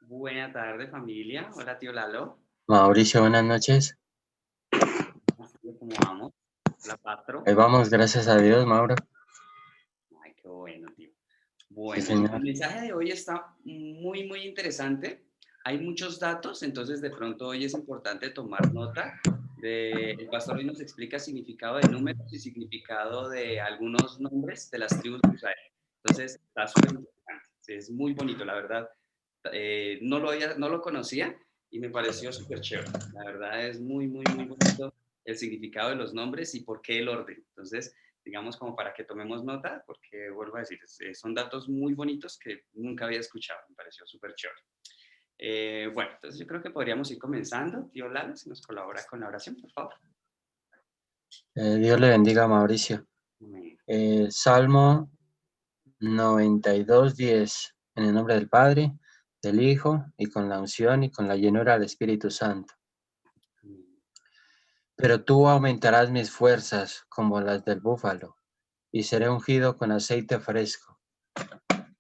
Buena tarde, familia. Hola, tío Lalo. Mauricio, buenas noches. ¿Cómo vamos? Hola, Patro. Ahí vamos, gracias a Dios, Mauro. Ay, qué bueno, tío. Sí, Bueno, el señor. mensaje de hoy está muy interesante. Hay muchos datos, entonces de pronto hoy es importante tomar nota. El pastor hoy nos explica significado de números y significado de algunos nombres de las tribus de Israel. Entonces, está súper interesante. Sí, es muy bonito, la verdad. No lo conocía y me pareció súper chévere. La verdad es muy bonito el significado de los nombres y por qué el orden. Entonces, digamos como para que tomemos nota, porque vuelvo a decir, son datos muy bonitos que nunca había escuchado. Me pareció súper chévere. Bueno, entonces yo creo que podríamos ir comenzando. Tío Lalo, si nos colabora con la oración, por favor. Dios le bendiga, Mauricio. Amén. Salmo 92:10. En el nombre del Padre, del Hijo, y con la unción y con la llenura del Espíritu Santo. Amén. Pero tú aumentarás mis fuerzas como las del búfalo, y seré ungido con aceite fresco.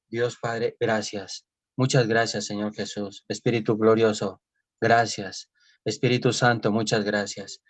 Dios Padre, gracias. Muchas gracias, Señor Jesús. Espíritu glorioso, gracias. Espíritu Santo, muchas gracias.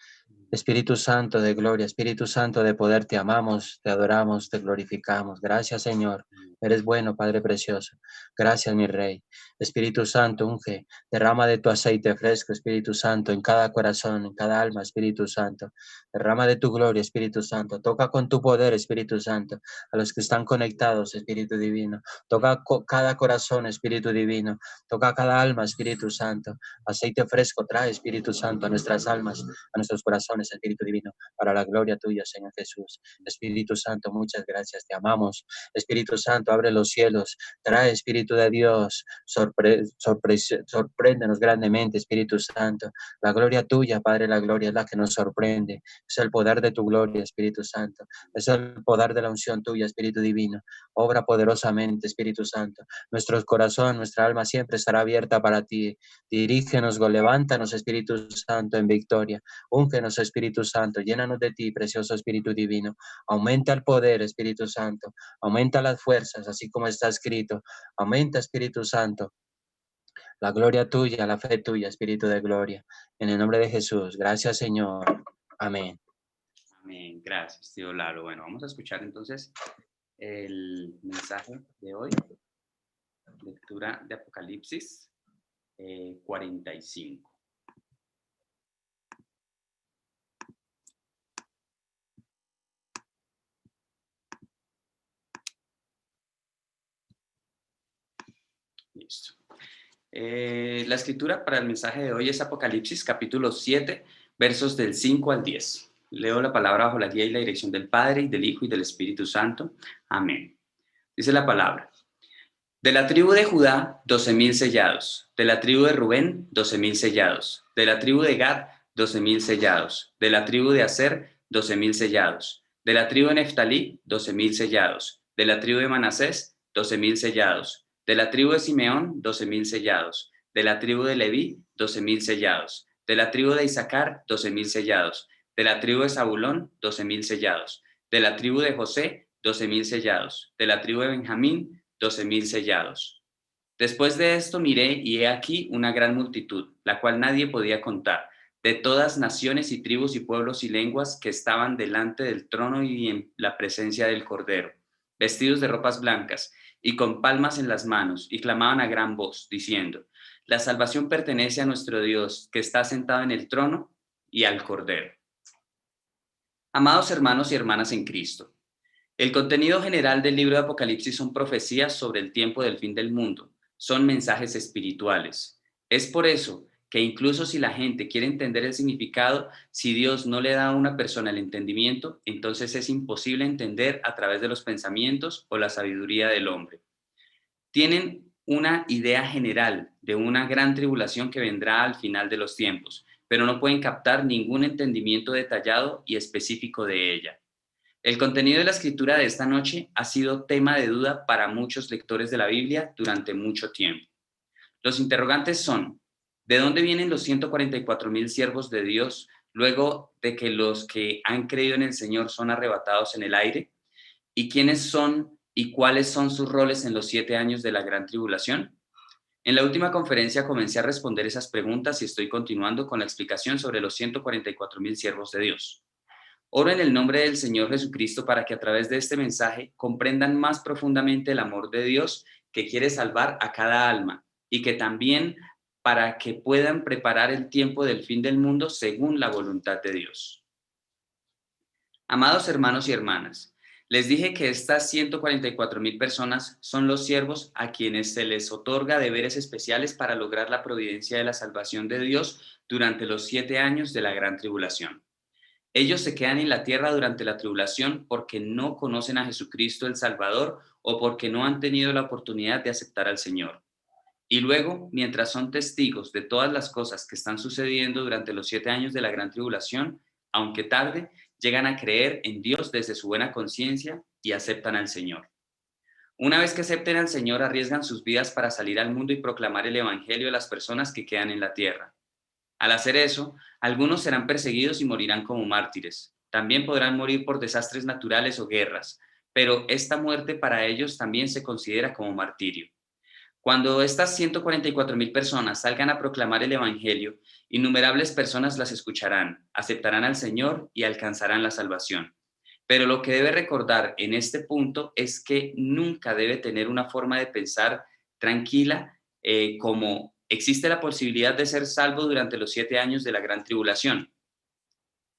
Espíritu Santo de gloria, Espíritu Santo de poder, te amamos, te adoramos, te glorificamos. Gracias, Señor. Eres bueno, Padre precioso. Gracias, mi Rey. Espíritu Santo, unge, derrama de tu aceite fresco, Espíritu Santo, en cada corazón, en cada alma, Espíritu Santo. Derrama de tu gloria, Espíritu Santo. Toca con tu poder, Espíritu Santo, a los que están conectados, Espíritu Divino. Toca cada corazón, Espíritu Divino. Toca cada alma, Espíritu Santo. Aceite fresco trae, Espíritu Santo, a nuestras almas, a nuestros corazones, Espíritu Divino, para la gloria tuya, Señor Jesús. Espíritu Santo, muchas gracias, te amamos. Espíritu Santo, abre los cielos, trae, Espíritu de Dios, sorpréndenos grandemente, Espíritu Santo. La gloria tuya, Padre, la gloria es la que nos sorprende. Es el poder de tu gloria, Espíritu Santo. Es el poder de la unción tuya, Espíritu Divino. Obra poderosamente, Espíritu Santo. Nuestro corazón, nuestra alma siempre estará abierta para ti. Dirígenos, levántanos, Espíritu Santo, en victoria. Úngenos, Espíritu Santo, llénanos de ti, precioso Espíritu Divino. Aumenta el poder, Espíritu Santo. Aumenta las fuerzas, así como está escrito. Aumenta, Espíritu Santo, la gloria tuya, la fe tuya, Espíritu de gloria. En el nombre de Jesús. Gracias, Señor. Amén. Amén. Gracias, tío Lalo. Bueno, vamos a escuchar entonces el mensaje de hoy. Lectura de Apocalipsis 45. Listo. La escritura para el mensaje de hoy es Apocalipsis, capítulo 7, versos del 5 al 10. Leo la palabra bajo la guía y la dirección del Padre, y del Hijo, y del Espíritu Santo. Amén. Dice la palabra. De la tribu de Judá, 12,000 sellados. De la tribu de Rubén, 12,000 sellados. De la tribu de Gad, 12,000 sellados. De la tribu de Aser, 12,000 sellados. De la tribu de Neftalí, 12,000 sellados. De la tribu de Manasés, 12,000 sellados. De la tribu de Simeón, 12,000 sellados. De la tribu de Leví, 12,000 sellados. De la tribu de Isaacar, 12,000 sellados. De la tribu de Zabulón, 12,000 sellados. De la tribu de José, 12,000 sellados. De la tribu de Benjamín, 12,000 sellados. Después de esto miré y he aquí una gran multitud, la cual nadie podía contar, de todas naciones y tribus y pueblos y lenguas que estaban delante del trono y en la presencia del Cordero, vestidos de ropas blancas y con palmas en las manos, y clamaban a gran voz, diciendo: la salvación pertenece a nuestro Dios, que está sentado en el trono, y al Cordero. Amados hermanos y hermanas en Cristo, el contenido general del libro de Apocalipsis son profecías sobre el tiempo del fin del mundo, son mensajes espirituales. Es por eso que incluso si la gente quiere entender el significado, si Dios no le da a una persona el entendimiento, entonces es imposible entender a través de los pensamientos o la sabiduría del hombre. Tienen una idea general de una gran tribulación que vendrá al final de los tiempos, pero no pueden captar ningún entendimiento detallado y específico de ella. El contenido de la escritura de esta noche ha sido tema de duda para muchos lectores de la Biblia durante mucho tiempo. Los interrogantes son: ¿de dónde vienen los 144,000 siervos de Dios luego de que los que han creído en el Señor son arrebatados en el aire? ¿Y quiénes son ¿Y cuáles son sus roles en los 7 años de la gran tribulación? En la última conferencia comencé a responder esas preguntas y estoy continuando con la explicación sobre los 144,000 siervos de Dios. Oro en el nombre del Señor Jesucristo para que a través de este mensaje comprendan más profundamente el amor de Dios que quiere salvar a cada alma y que también para que puedan preparar el tiempo del fin del mundo según la voluntad de Dios. Amados hermanos y hermanas, les dije que estas 144,000 personas son los siervos a quienes se les otorga deberes especiales para lograr la providencia de la salvación de Dios durante los 7 años de la gran tribulación. Ellos se quedan en la tierra durante la tribulación porque no conocen a Jesucristo el Salvador o porque no han tenido la oportunidad de aceptar al Señor. Y luego, mientras son testigos de todas las cosas que están sucediendo durante los 7 años de la gran tribulación, aunque tarde, llegan a creer en Dios desde su buena conciencia y aceptan al Señor. Una vez que acepten al Señor, arriesgan sus vidas para salir al mundo y proclamar el Evangelio a las personas que quedan en la tierra. Al hacer eso, algunos serán perseguidos y morirán como mártires. También podrán morir por desastres naturales o guerras, pero esta muerte para ellos también se considera como martirio. Cuando estas 144,000 personas salgan a proclamar el Evangelio, innumerables personas las escucharán, aceptarán al Señor y alcanzarán la salvación. Pero lo que debe recordar en este punto es que nunca debe tener una forma de pensar tranquila, como existe la posibilidad de ser salvo durante los 7 años de la gran tribulación.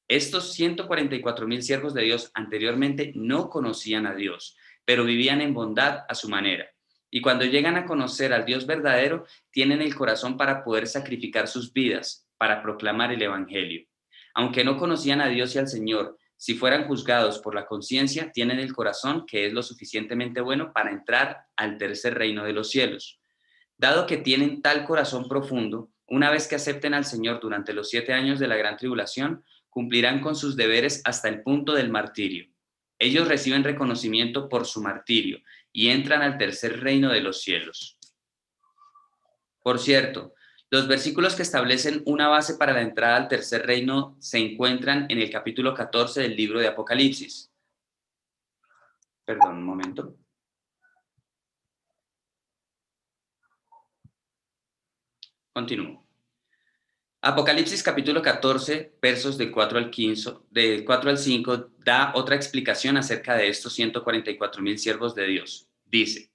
Estos 144,000 siervos de Dios anteriormente no conocían a Dios, pero vivían en bondad a su manera. Y cuando llegan a conocer al Dios verdadero, tienen el corazón para poder sacrificar sus vidas, para proclamar el Evangelio. Aunque no conocían a Dios y al Señor, si fueran juzgados por la conciencia, tienen el corazón que es lo suficientemente bueno para entrar al tercer reino de los cielos. Dado que tienen tal corazón profundo, una vez que acepten al Señor durante los 7 años de la gran tribulación, cumplirán con sus deberes hasta el punto del martirio. Ellos reciben reconocimiento por su martirio y entran al tercer reino de los cielos. Por cierto, los versículos que establecen una base para la entrada al tercer reino se encuentran en el capítulo 14 del libro de Apocalipsis. Perdón, un momento. Continúo. Apocalipsis capítulo 14, versos del 4 al 5, da otra explicación acerca de estos 144,000 siervos de Dios. Dice: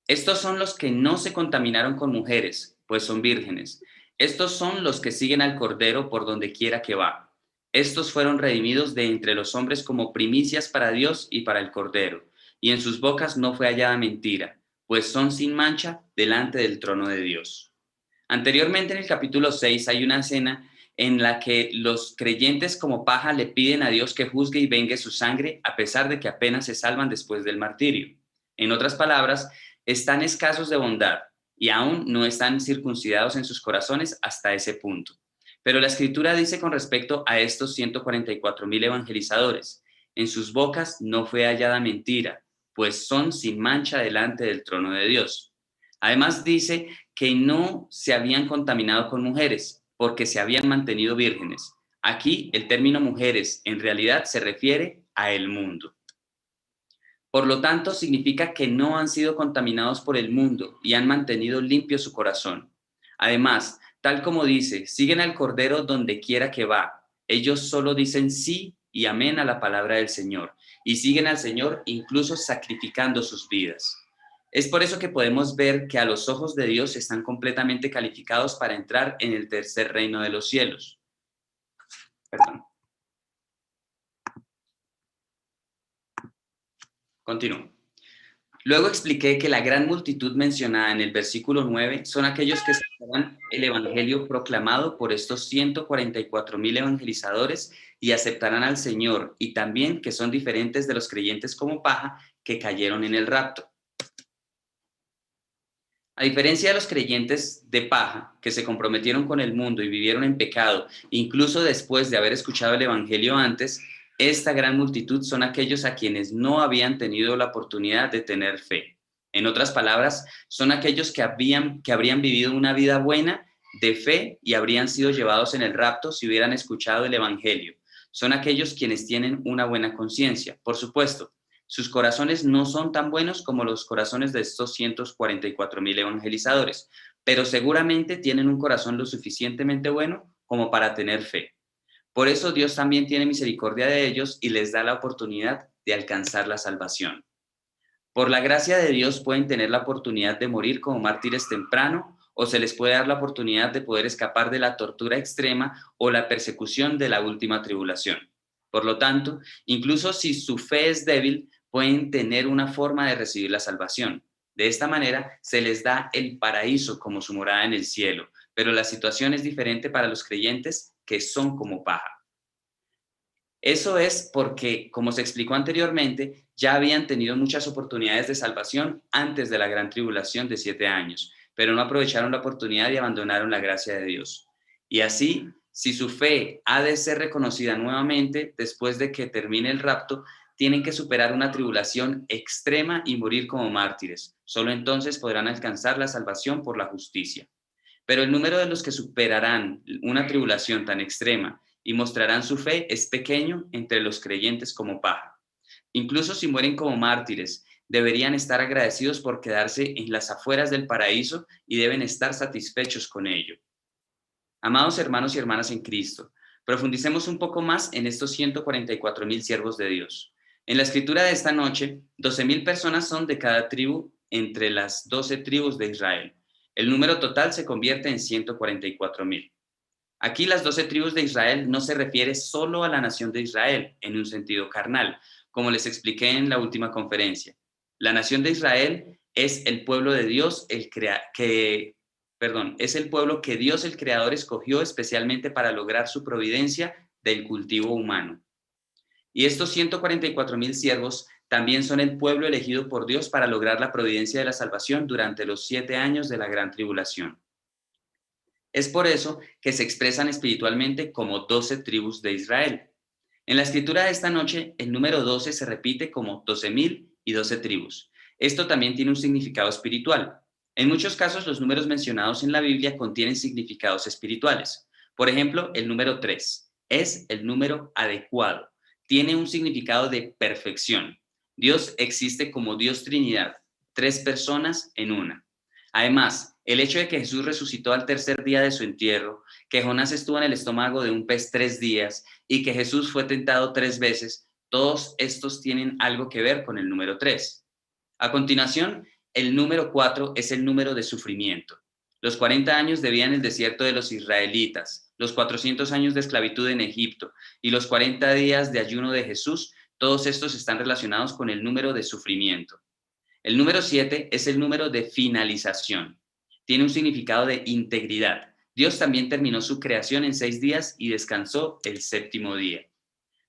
estos son los que no se contaminaron con mujeres, pues son vírgenes. Estos son los que siguen al Cordero por donde quiera que va. Estos fueron redimidos de entre los hombres como primicias para Dios y para el Cordero, y en sus bocas no fue hallada mentira, pues son sin mancha delante del trono de Dios. Anteriormente, en el capítulo 6, hay una escena en la que los creyentes como paja le piden a Dios que juzgue y vengue su sangre, a pesar de que apenas se salvan después del martirio. En otras palabras, están escasos de bondad y aún no están circuncidados en sus corazones hasta ese punto. Pero la Escritura dice con respecto a estos 144,000 evangelizadores: en sus bocas no fue hallada mentira, pues son sin mancha delante del trono de Dios. Además dice que no se habían contaminado con mujeres, porque se habían mantenido vírgenes. Aquí el término mujeres en realidad se refiere a el mundo. Por lo tanto, significa que no han sido contaminados por el mundo y han mantenido limpio su corazón. Además, tal como dice, siguen al Cordero donde quiera que va. Ellos solo dicen sí y amén a la palabra del Señor y siguen al Señor incluso sacrificando sus vidas. Es por eso que podemos ver que a los ojos de Dios están completamente calificados para entrar en el tercer reino de los cielos. Perdón. Continúo. Luego expliqué que la gran multitud mencionada en el versículo 9 son aquellos que aceptarán el evangelio proclamado por estos 144,000 evangelizadores y aceptarán al Señor, y también que son diferentes de los creyentes como paja que cayeron en el rapto. A diferencia de los creyentes de paja que se comprometieron con el mundo y vivieron en pecado, incluso después de haber escuchado el evangelio antes, esta gran multitud son aquellos a quienes no habían tenido la oportunidad de tener fe. En otras palabras, son aquellos que habrían vivido una vida buena de fe y habrían sido llevados en el rapto si hubieran escuchado el evangelio. Son aquellos quienes tienen una buena conciencia, por supuesto. Sus corazones no son tan buenos como los corazones de estos 144,000 evangelizadores, pero seguramente tienen un corazón lo suficientemente bueno como para tener fe. Por eso Dios también tiene misericordia de ellos y les da la oportunidad de alcanzar la salvación. Por la gracia de Dios pueden tener la oportunidad de morir como mártires temprano, o se les puede dar la oportunidad de poder escapar de la tortura extrema o la persecución de la última tribulación. Por lo tanto, incluso si su fe es débil, pueden tener una forma de recibir la salvación. De esta manera, se les da el paraíso como su morada en el cielo, pero la situación es diferente para los creyentes que son como paja. Eso es porque, como se explicó anteriormente, ya habían tenido muchas oportunidades de salvación antes de la gran tribulación de 7 años, pero no aprovecharon la oportunidad y abandonaron la gracia de Dios. Y así, si su fe ha de ser reconocida nuevamente después de que termine el rapto, tienen que superar una tribulación extrema y morir como mártires. Solo entonces podrán alcanzar la salvación por la justicia. Pero el número de los que superarán una tribulación tan extrema y mostrarán su fe es pequeño entre los creyentes como paja. Incluso si mueren como mártires, deberían estar agradecidos por quedarse en las afueras del paraíso y deben estar satisfechos con ello. Amados hermanos y hermanas en Cristo, profundicemos un poco más en estos 144,000 siervos de Dios. En la escritura de esta noche, 12,000 personas son de cada tribu entre las 12 tribus de Israel. El número total se convierte en 144,000. Aquí las 12 tribus de Israel no se refiere solo a la nación de Israel en un sentido carnal, como les expliqué en la última conferencia. La nación de Israel es el pueblo de Dios, es el pueblo que Dios el Creador escogió especialmente para lograr su providencia del cultivo humano. Y estos 144,000 siervos también son el pueblo elegido por Dios para lograr la providencia de la salvación durante los 7 años de la gran tribulación. Es por eso que se expresan espiritualmente como 12 tribus de Israel. En la escritura de esta noche, el número 12 se repite como 12,000 y 12 tribus. Esto también tiene un significado espiritual. En muchos casos, los números mencionados en la Biblia contienen significados espirituales. Por ejemplo, el número 3 es el número adecuado. Tiene un significado de perfección. Dios existe como Dios Trinidad, 3 personas en una. Además, el hecho de que Jesús resucitó al tercer día de su entierro, que Jonás estuvo en el estómago de un pez 3 días y que Jesús fue tentado 3 veces, todos estos tienen algo que ver con el número 3. A continuación, el número 4 es el número de sufrimiento. Los 40 años de vida en el desierto de los israelitas, los 400 años de esclavitud en Egipto y los 40 días de ayuno de Jesús, todos estos están relacionados con el número de sufrimiento. El número 7 es el número de finalización. Tiene un significado de integridad. Dios también terminó su creación en 6 días y descansó el séptimo día.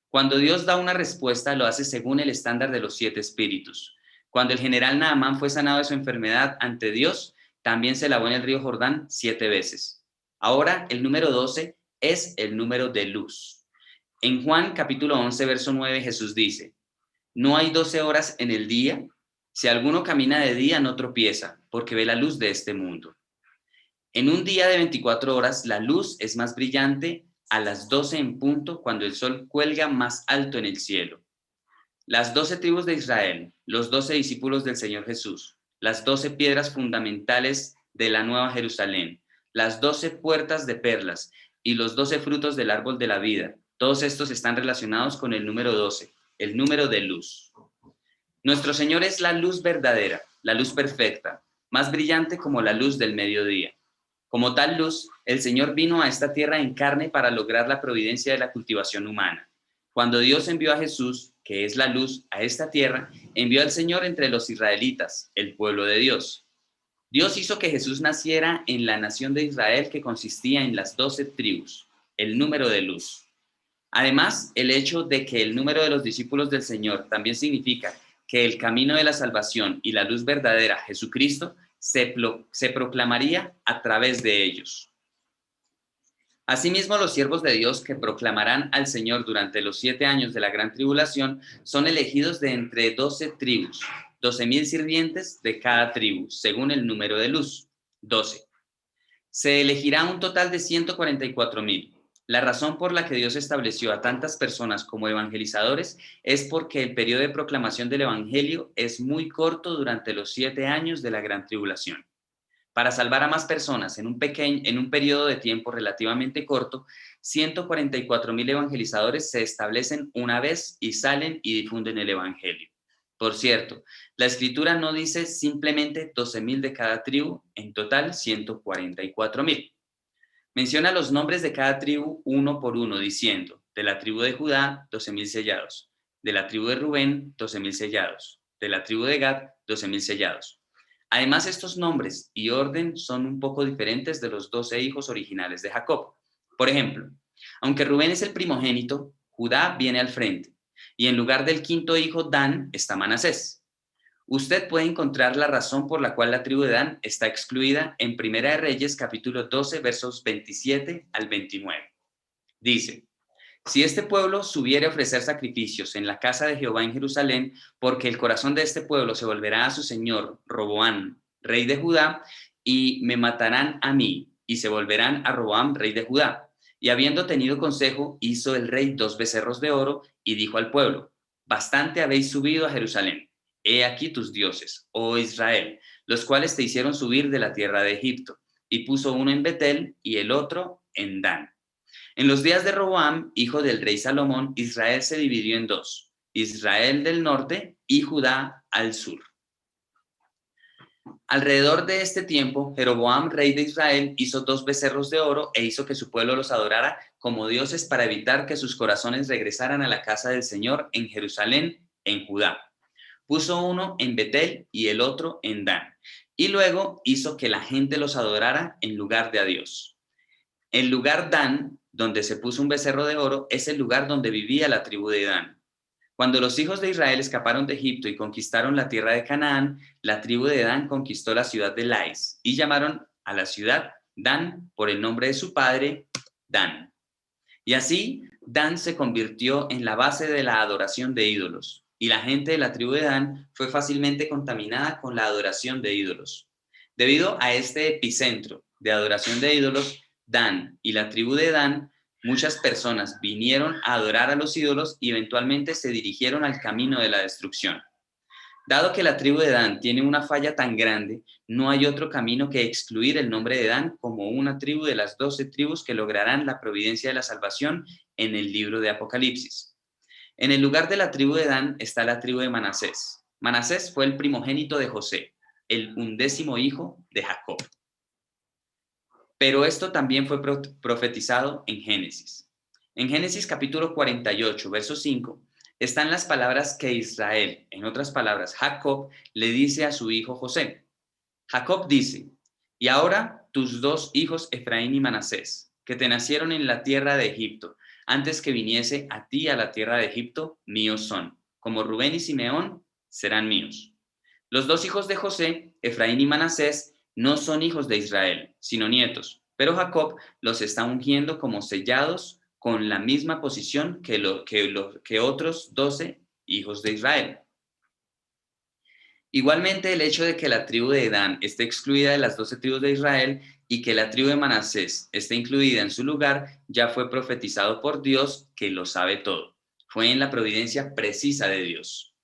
Cuando Dios da una respuesta, lo hace según el estándar de los 7 espíritus. Cuando el general Naamán fue sanado de su enfermedad ante Dios, también se lavó en el río Jordán 7 veces. Ahora, el número 12 es el número de luz. En Juan capítulo 11, verso 9, Jesús dice: no hay 12 horas en el día. Si alguno camina de día, no tropieza, porque ve la luz de este mundo. En un día de 24 horas, la luz es más brillante a las 12 en punto, cuando el sol cuelga más alto en el cielo. Las 12 tribus de Israel, los 12 discípulos del Señor Jesús, las 12 piedras fundamentales de la Nueva Jerusalén, las 12 puertas de perlas y los 12 frutos del árbol de la vida, todos estos están relacionados con el número 12, el número de luz. Nuestro Señor es la luz verdadera, la luz perfecta, más brillante como la luz del mediodía. Como tal luz, el Señor vino a esta tierra en carne para lograr la providencia de la cultivación humana. Cuando Dios envió a Jesús, que es la luz, a esta tierra, envió al Señor entre los israelitas, el pueblo de Dios. Dios hizo que Jesús naciera en la nación de Israel, que consistía en las 12 tribus, el número de luz. Además, el hecho de que el número de los discípulos del Señor también significa que el camino de la salvación y la luz verdadera, Jesucristo, se proclamaría a través de ellos. Asimismo, los siervos de Dios que proclamarán al Señor durante los 7 años de la gran tribulación son elegidos de entre 12 tribus, 12,000 sirvientes de cada tribu, según el número de luz, 12. Se elegirá un total de 144,000. La razón por la que Dios estableció a tantas personas como evangelizadores es porque el periodo de proclamación del Evangelio es muy corto durante los 7 años de la gran tribulación. Para salvar a más personas en un periodo de tiempo relativamente corto, 144.000 evangelizadores se establecen una vez y salen y difunden el Evangelio. Por cierto, la Escritura no dice simplemente 12.000 de cada tribu, en total 144.000. Menciona los nombres de cada tribu uno por uno, diciendo, de la tribu de Judá, 12.000 sellados, de la tribu de Rubén, 12.000 sellados, de la tribu de Gad, 12.000 sellados. Además, estos nombres y orden son un poco diferentes de los 12 hijos originales de Jacob. Por ejemplo, aunque Rubén es el primogénito, Judá viene al frente, y en lugar del quinto hijo, Dan, está Manasés. Usted puede encontrar la razón por la cual la tribu de Dan está excluida en Primera de Reyes, capítulo 12, versos 27 al 29. Dice, si este pueblo subiere a ofrecer sacrificios en la casa de Jehová en Jerusalén, porque el corazón de este pueblo se volverá a su señor Roboam, rey de Judá, y me matarán a mí, y se volverán a Roboam, rey de Judá. Y habiendo tenido consejo, hizo el rey 2 becerros de oro, y dijo al pueblo, bastante habéis subido a Jerusalén. He aquí tus dioses, oh Israel, los cuales te hicieron subir de la tierra de Egipto. Y puso uno en Betel y el otro en Dan. En los días de Roboam, hijo del rey Salomón, Israel se dividió en dos, Israel del norte y Judá al sur. Alrededor de este tiempo, Jeroboam, rey de Israel, hizo 2 becerros de oro e hizo que su pueblo los adorara como dioses para evitar que sus corazones regresaran a la casa del Señor en Jerusalén, en Judá. Puso uno en Betel y el otro en Dan. Y luego hizo que la gente los adorara en lugar de a Dios. El lugar Dan, donde se puso un becerro de oro, es el lugar donde vivía la tribu de Dan. Cuando los hijos de Israel escaparon de Egipto y conquistaron la tierra de Canaán, la tribu de Dan conquistó la ciudad de Lais y llamaron a la ciudad Dan por el nombre de su padre, Dan. Y así, Dan se convirtió en la base de la adoración de ídolos, y la gente de la tribu de Dan fue fácilmente contaminada con la adoración de ídolos. Debido a este epicentro de adoración de ídolos, Dan y la tribu de Dan, muchas personas vinieron a adorar a los ídolos y eventualmente se dirigieron al camino de la destrucción. Dado que la tribu de Dan tiene una falla tan grande, no hay otro camino que excluir el nombre de Dan como una tribu de las 12 tribus que lograrán la providencia de la salvación en el libro de Apocalipsis. En el lugar de la tribu de Dan está la tribu de Manasés. Manasés fue el primogénito de José, el 11º hijo de Jacob. Pero esto también fue profetizado en Génesis. En Génesis capítulo 48, verso 5, están las palabras que Israel, en otras palabras, Jacob, le dice a su hijo José. Jacob dice, y ahora tus 2 hijos Efraín y Manasés, que te nacieron en la tierra de Egipto, antes que viniese a ti a la tierra de Egipto, míos son, como Rubén y Simeón serán míos. Los 2 hijos de José, Efraín y Manasés, no son hijos de Israel, sino nietos, pero Jacob los está ungiendo como sellados con la misma posición que otros 12 hijos de Israel. Igualmente, el hecho de que la tribu de Dan esté excluida de las 12 tribus de Israel y que la tribu de Manasés esté incluida en su lugar ya fue profetizado por Dios, que lo sabe todo. Fue en la providencia precisa de Dios.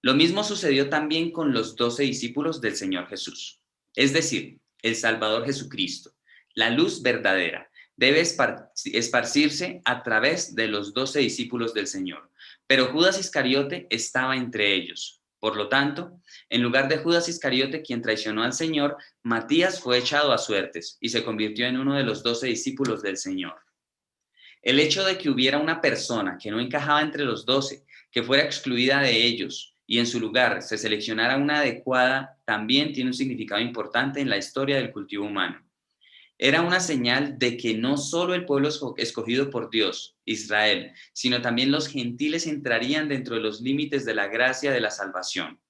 Lo mismo sucedió también con los 12 discípulos del Señor Jesús, es decir, el Salvador Jesucristo, la luz verdadera, debe esparcirse a través de los 12 discípulos del Señor. Pero Judas Iscariote estaba entre ellos. Por lo tanto, en lugar de Judas Iscariote, quien traicionó al Señor, Matías fue echado a suertes y se convirtió en uno de los 12 discípulos del Señor. El hecho de que hubiera una persona que no encajaba entre los 12, que fuera excluida de ellos y en su lugar se seleccionara una adecuada, también tiene un significado importante en la historia del cultivo humano. Era una señal de que no solo el pueblo escogido por Dios, Israel, sino también los gentiles entrarían dentro de los límites de la gracia de la salvación.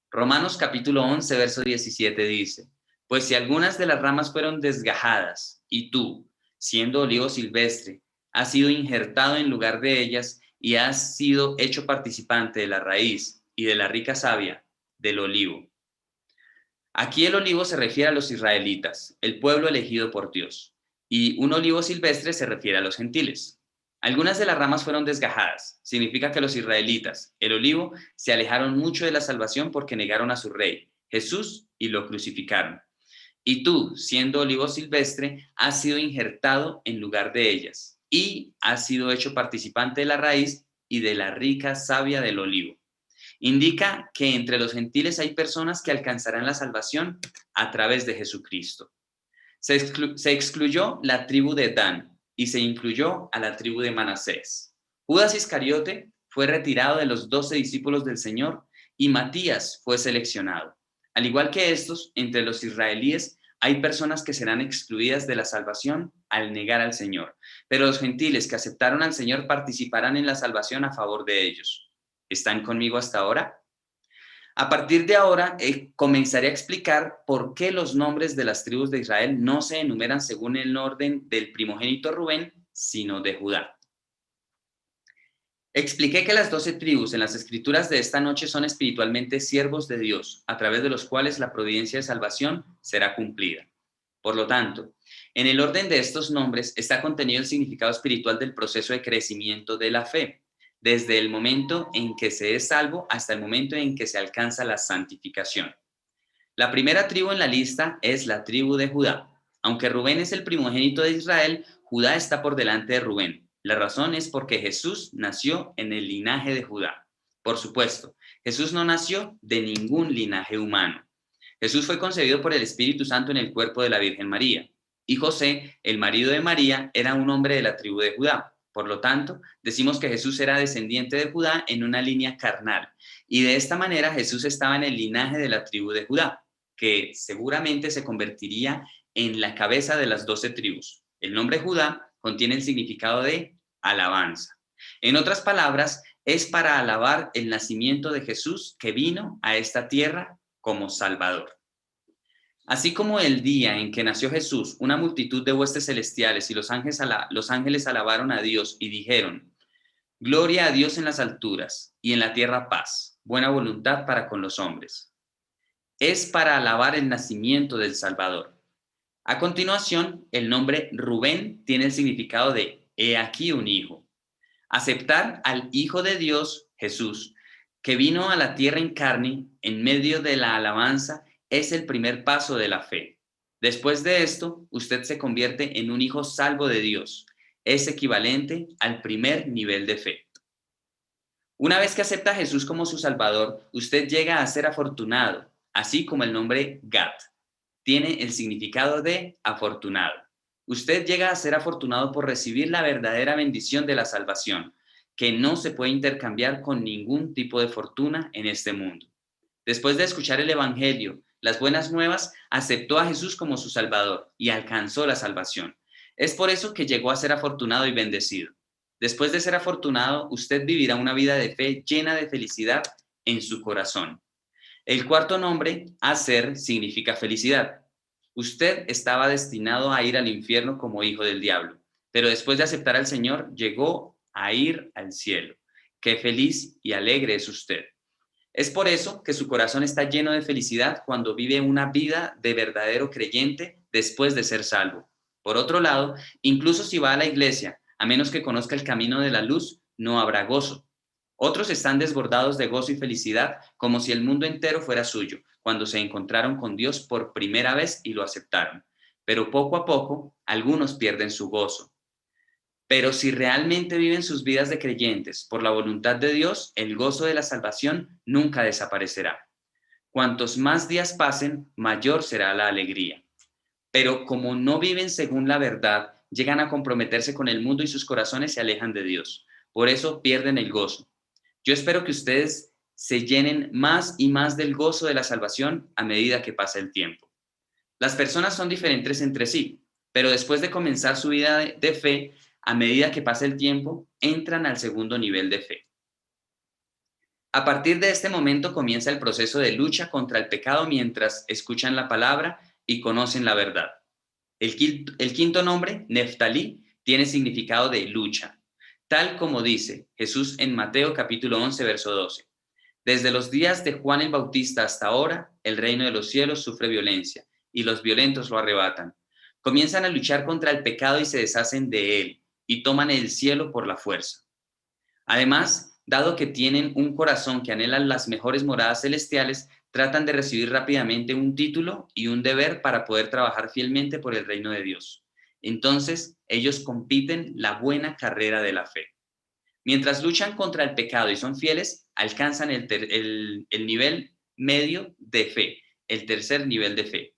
Romanos capítulo 11, verso 17 dice, pues si algunas de las ramas fueron desgajadas y tú, siendo olivo silvestre, has sido injertado en lugar de ellas y has sido hecho participante de la raíz y de la rica savia del olivo. Aquí el olivo se refiere a los israelitas, el pueblo elegido por Dios. y un olivo silvestre se refiere a los gentiles. Algunas de las ramas fueron desgajadas. Significa que los israelitas, el olivo, se alejaron mucho de la salvación porque negaron a su rey, Jesús, y lo crucificaron. Y tú, siendo olivo silvestre, has sido injertado en lugar de ellas y has sido hecho participante de la raíz y de la rica savia del olivo. Indica que entre los gentiles hay personas que alcanzarán la salvación a través de Jesucristo. Se excluyó la tribu de Dan y se incluyó a la tribu de Manasés. Judas Iscariote fue retirado de los 12 discípulos del Señor y Matías fue seleccionado. Al igual que estos, entre los israelíes hay personas que serán excluidas de la salvación al negar al Señor, pero los gentiles que aceptaron al Señor participarán en la salvación a favor de ellos. ¿Están conmigo hasta ahora? A partir de ahora, comenzaré a explicar por qué los nombres de las tribus de Israel no se enumeran según el orden del primogénito Rubén, sino de Judá. Expliqué que las 12 tribus en las escrituras de esta noche son espiritualmente siervos de Dios, a través de los cuales la providencia de salvación será cumplida. Por lo tanto, en el orden de estos nombres está contenido el significado espiritual del proceso de crecimiento de la fe, desde el momento en que se es salvo hasta el momento en que se alcanza la santificación. La primera tribu en la lista es la tribu de Judá. Aunque Rubén es el primogénito de Israel, Judá está por delante de Rubén. La razón es porque Jesús nació en el linaje de Judá. Por supuesto, Jesús no nació de ningún linaje humano. Jesús fue concebido por el Espíritu Santo en el cuerpo de la Virgen María. Y José, el marido de María, era un hombre de la tribu de Judá. Por lo tanto, decimos que Jesús era descendiente de Judá en una línea carnal. Y de esta manera Jesús estaba en el linaje de la tribu de Judá, que seguramente se convertiría en la cabeza de las 12 tribus. El nombre Judá contiene el significado de alabanza. En otras palabras, es para alabar el nacimiento de Jesús que vino a esta tierra como Salvador. Así como el día en que nació Jesús, una multitud de huestes celestiales y los ángeles alabaron a Dios y dijeron: Gloria a Dios en las alturas y en la tierra paz, buena voluntad para con los hombres. Es para alabar el nacimiento del Salvador. A continuación, el nombre Rubén tiene el significado de he aquí un hijo. Aceptar al Hijo de Dios, Jesús, que vino a la tierra en carne en medio de la alabanza, es el primer paso de la fe. Después de esto, usted se convierte en un hijo salvo de Dios. Es equivalente al primer nivel de fe. Una vez que acepta a Jesús como su Salvador, usted llega a ser afortunado, así como el nombre Gad tiene el significado de afortunado. Usted llega a ser afortunado por recibir la verdadera bendición de la salvación, que no se puede intercambiar con ningún tipo de fortuna en este mundo. Después de escuchar el Evangelio, las buenas nuevas, aceptó a Jesús como su Salvador y alcanzó la salvación. Es por eso que llegó a ser afortunado y bendecido. Después de ser afortunado, usted vivirá una vida de fe llena de felicidad en su corazón. El cuarto nombre, Aser, significa felicidad. Usted estaba destinado a ir al infierno como hijo del diablo, pero después de aceptar al Señor, llegó a ir al cielo. Qué feliz y alegre es usted. Es por eso que su corazón está lleno de felicidad cuando vive una vida de verdadero creyente después de ser salvo. Por otro lado, incluso si va a la iglesia, a menos que conozca el camino de la luz, no habrá gozo. Otros están desbordados de gozo y felicidad como si el mundo entero fuera suyo, cuando se encontraron con Dios por primera vez y lo aceptaron. Pero poco a poco, algunos pierden su gozo. Pero si realmente viven sus vidas de creyentes por la voluntad de Dios, el gozo de la salvación nunca desaparecerá. Cuantos más días pasen, mayor será la alegría. Pero como no viven según la verdad, llegan a comprometerse con el mundo y sus corazones se alejan de Dios. Por eso pierden el gozo. Yo espero que ustedes se llenen más y más del gozo de la salvación a medida que pasa el tiempo. Las personas son diferentes entre sí, pero después de comenzar su vida de fe, a medida que pasa el tiempo, entran al segundo nivel de fe. A partir de este momento comienza el proceso de lucha contra el pecado mientras escuchan la palabra y conocen la verdad. El quinto nombre, Neftalí, tiene significado de lucha, tal como dice Jesús en Mateo capítulo 11, verso 12. Desde los días de Juan el Bautista hasta ahora, el reino de los cielos sufre violencia y los violentos lo arrebatan. Comienzan a luchar contra el pecado y se deshacen de él, y toman el cielo por la fuerza. Además, dado que tienen un corazón que anhela las mejores moradas celestiales, tratan de recibir rápidamente un título y un deber para poder trabajar fielmente por el reino de Dios. Entonces, ellos compiten la buena carrera de la fe. Mientras luchan contra el pecado y son fieles, alcanzan el nivel medio de fe, el tercer nivel de fe.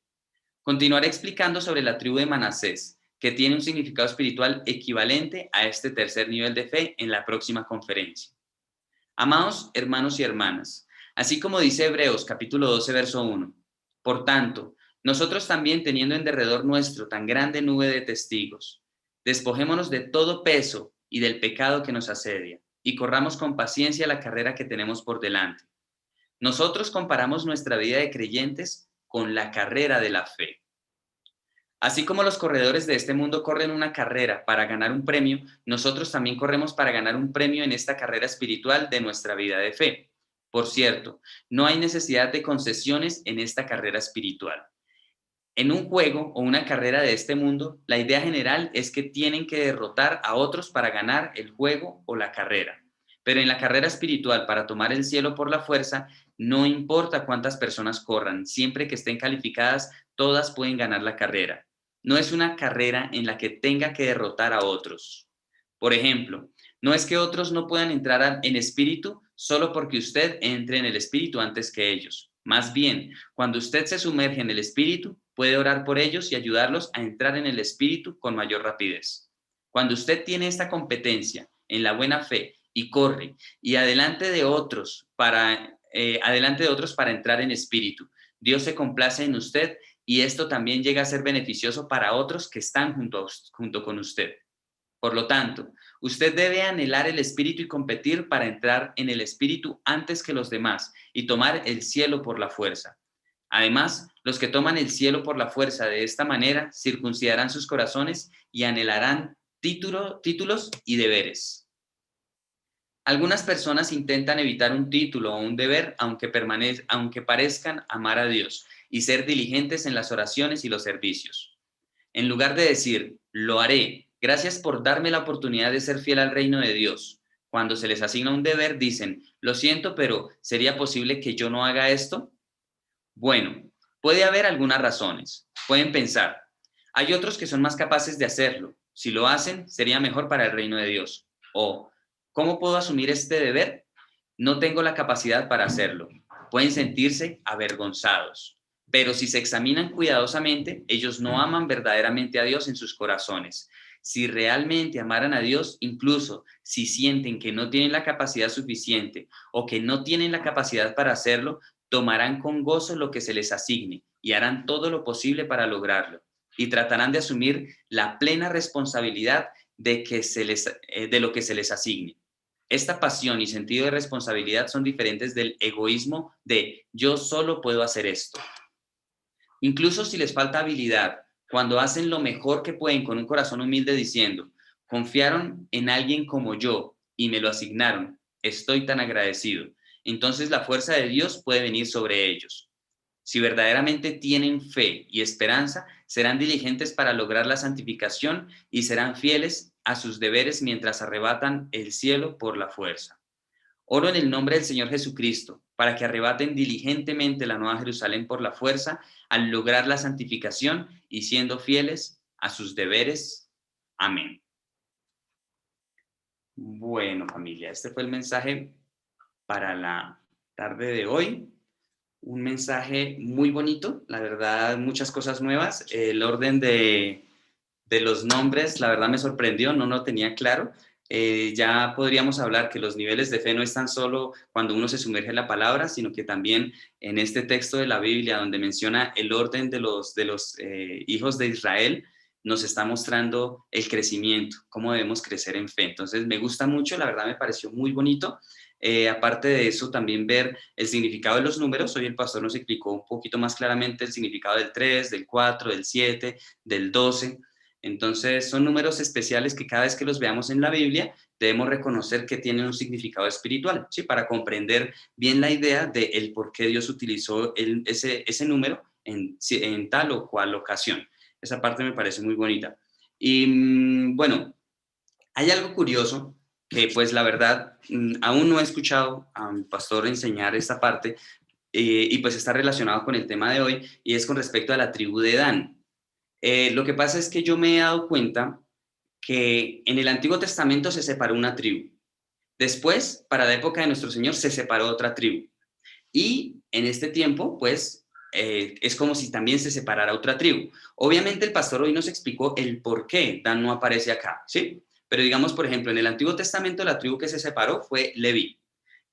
Continuaré explicando sobre la tribu de Manasés, que tiene un significado espiritual equivalente a este tercer nivel de fe en la próxima conferencia. Amados hermanos y hermanas, así como dice Hebreos capítulo 12, verso 1, por tanto, nosotros también teniendo en derredor nuestro tan grande nube de testigos, despojémonos de todo peso y del pecado que nos asedia, y corramos con paciencia la carrera que tenemos por delante. Nosotros comparamos nuestra vida de creyentes con la carrera de la fe. Así como los corredores de este mundo corren una carrera para ganar un premio, nosotros también corremos para ganar un premio en esta carrera espiritual de nuestra vida de fe. Por cierto, no hay necesidad de concesiones en esta carrera espiritual. En un juego o una carrera de este mundo, la idea general es que tienen que derrotar a otros para ganar el juego o la carrera. Pero en la carrera espiritual, para tomar el cielo por la fuerza, no importa cuántas personas corran, siempre que estén calificadas, todas pueden ganar la carrera. No es una carrera en la que tenga que derrotar a otros. Por ejemplo, no es que otros no puedan entrar en espíritu solo porque usted entre en el espíritu antes que ellos. Más bien, cuando usted se sumerge en el espíritu, puede orar por ellos y ayudarlos a entrar en el espíritu con mayor rapidez. Cuando usted tiene esta competencia en la buena fe y corre y adelante de otros para entrar en espíritu, Dios se complace en usted y esto también llega a ser beneficioso para otros que están junto con usted. Por lo tanto, usted debe anhelar el espíritu y competir para entrar en el espíritu antes que los demás y tomar el cielo por la fuerza. Además, los que toman el cielo por la fuerza de esta manera circuncidarán sus corazones y anhelarán títulos y deberes. Algunas personas intentan evitar un título o un deber aunque parezcan amar a Dios y ser diligentes en las oraciones y los servicios. En lugar de decir, lo haré, gracias por darme la oportunidad de ser fiel al reino de Dios. Cuando se les asigna un deber, dicen, lo siento, pero ¿sería posible que yo no haga esto? Bueno, puede haber algunas razones. Pueden pensar, hay otros que son más capaces de hacerlo. Si lo hacen, sería mejor para el reino de Dios. O, ¿cómo puedo asumir este deber? No tengo la capacidad para hacerlo. Pueden sentirse avergonzados. Pero si se examinan cuidadosamente, ellos no aman verdaderamente a Dios en sus corazones. Si realmente amaran a Dios, incluso si sienten que no tienen la capacidad suficiente o que no tienen la capacidad para hacerlo, tomarán con gozo lo que se les asigne y harán todo lo posible para lograrlo. Y tratarán de asumir la plena responsabilidad de lo que se les asigne. Esta pasión y sentido de responsabilidad son diferentes del egoísmo de yo solo puedo hacer esto. Incluso si les falta habilidad, cuando hacen lo mejor que pueden con un corazón humilde diciendo, confiaron en alguien como yo y me lo asignaron, estoy tan agradecido. Entonces la fuerza de Dios puede venir sobre ellos. Si verdaderamente tienen fe y esperanza, serán diligentes para lograr la santificación y serán fieles a sus deberes mientras arrebatan el cielo por la fuerza. Oro en el nombre del Señor Jesucristo para que arrebaten diligentemente la Nueva Jerusalén por la fuerza al lograr la santificación y siendo fieles a sus deberes. Amén. Bueno, familia, este fue el mensaje para la tarde de hoy. Un mensaje muy bonito, la verdad, muchas cosas nuevas. El orden de los nombres, la verdad me sorprendió, no lo tenía claro. Ya podríamos hablar que los niveles de fe no están solo cuando uno se sumerge en la palabra, sino que también en este texto de la Biblia, donde menciona el orden de los hijos de Israel, nos está mostrando el crecimiento, cómo debemos crecer en fe. Entonces me gusta mucho, la verdad me pareció muy bonito. Aparte de eso, también ver el significado de los números. Hoy el pastor nos explicó un poquito más claramente el significado del 3, del 4, del 7, del 12. Entonces, son números especiales que cada vez que los veamos en la Biblia, debemos reconocer que tienen un significado espiritual, ¿sí? Para comprender bien la idea de el por qué Dios utilizó ese número en tal o cual ocasión. Esa parte me parece muy bonita. Y bueno, hay algo curioso que pues la verdad aún no he escuchado a mi pastor enseñar esta parte y pues está relacionado con el tema de hoy y es con respecto a la tribu de Dan. Lo que pasa es que yo me he dado cuenta que en el Antiguo Testamento se separó una tribu. Después, para la época de nuestro Señor, se separó otra tribu. Y en este tiempo, pues, es como si también se separara otra tribu. Obviamente el pastor hoy nos explicó el por qué Dan no aparece acá, ¿sí? Pero digamos, por ejemplo, en el Antiguo Testamento la tribu que se separó fue Leví.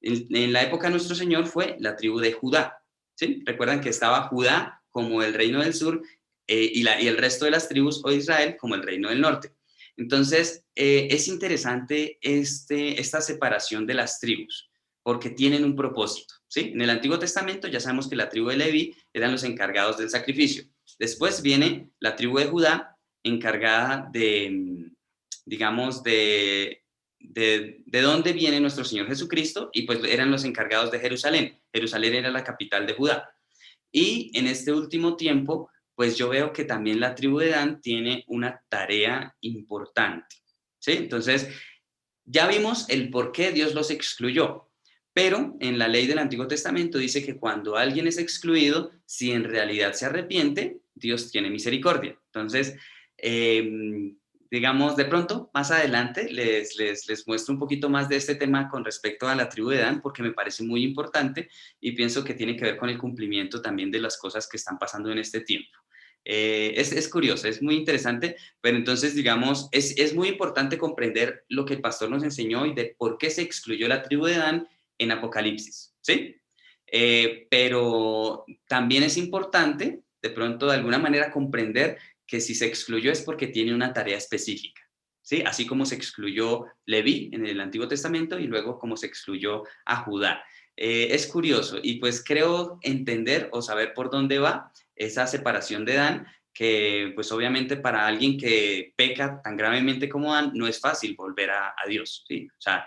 En la época de nuestro Señor fue la tribu de Judá, ¿sí? Recuerdan que estaba Judá como el reino del sur y el resto de las tribus o Israel como el reino del norte. Entonces, es interesante esta separación de las tribus porque tienen un propósito, ¿sí? En el Antiguo Testamento ya sabemos que la tribu de Leví eran los encargados del sacrificio. Después viene la tribu de Judá encargada de, digamos, de dónde viene nuestro Señor Jesucristo y pues eran los encargados de Jerusalén. Jerusalén era la capital de Judá. Y en este último tiempo, pues yo veo que también la tribu de Dan tiene una tarea importante, ¿sí? Entonces, ya vimos el por qué Dios los excluyó, pero en la ley del Antiguo Testamento dice que cuando alguien es excluido, si en realidad se arrepiente, Dios tiene misericordia. Entonces, digamos, de pronto, más adelante les muestro un poquito más de este tema con respecto a la tribu de Dan, porque me parece muy importante y pienso que tiene que ver con el cumplimiento también de las cosas que están pasando en este tiempo. Es curioso, es muy interesante, pero entonces, digamos, es muy importante comprender lo que el pastor nos enseñó y de por qué se excluyó la tribu de Dan en Apocalipsis, ¿sí? Pero también es importante, de pronto, de alguna manera, comprender que si se excluyó es porque tiene una tarea específica, ¿sí? Así como se excluyó Leví en el Antiguo Testamento y luego como se excluyó a Judá. Es curioso y pues creo entender o saber por dónde va esa separación de Dan, que pues obviamente para alguien que peca tan gravemente como Dan, no es fácil volver a Dios, ¿sí? O sea,